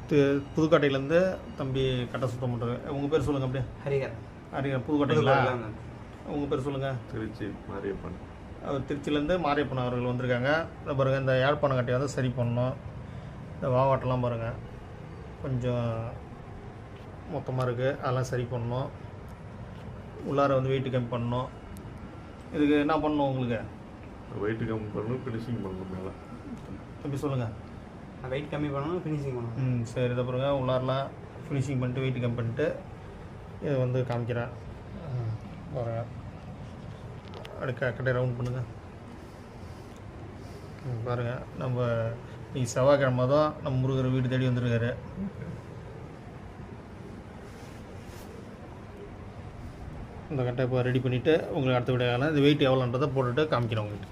புதுக்கோட்டையிலேருந்து தம்பி கட்டை சுத்தம் பண்ணுறது. உங்கள் பேர் சொல்லுங்கள் அப்படியே. ஹரிஹர். ஹரிஹர். புதுக்கோட்டைங்களா? உங்கள் பேர் சொல்லுங்கள். திருச்சி மாரியப்பன். திருச்சியிலேருந்து மாரியப்பன் அவர்கள் வந்திருக்காங்க. இந்த பாருங்கள், இந்த யாழ்ப்பாணம் கட்டையை வந்து சரி பண்ணணும். இந்த வாவாட்டெல்லாம் பாருங்கள் கொஞ்சம் மொத்தமாக இருக்குது, அதெல்லாம் சரி பண்ணணும். உள்ளார வந்து வெயிட்டு கம்மி பண்ணணும். இதுக்கு என்ன பண்ணணும் உங்களுக்கு? வெயிட்டு கம்மி பண்ணணும், ஃபினிஷிங் பண்ணணும். மேலே தம்பி சொல்லுங்கள். வெயிட் கம்மி பண்ணணும், ஃபினிஷிங் பண்ணணும். சரி, இதை பாருங்கள், உள்ளாரெலாம் ஃபினிஷிங் பண்ணிட்டு வெயிட்டு கம்மி பண்ணிட்டு இதை வந்து காமிக்கிறேன் பாருங்கள். அப்படி கட்டை ரவுண்ட் பண்ணுங்கள். பாருங்கள், நம்ம இன்னைக்கு செவ்வாய்க்கிழமை தான் நம்ம முருகர் வீடு தேடி வந்துருக்காரு. இந்த கட்டை இப்போ ரெடி பண்ணிவிட்டு உங்களுக்கு அடுத்த விடையான இந்த வெயிட் எவ்வளோன்றதை போட்டுட்டு காமிக்கிறேன் உங்களுக்கு.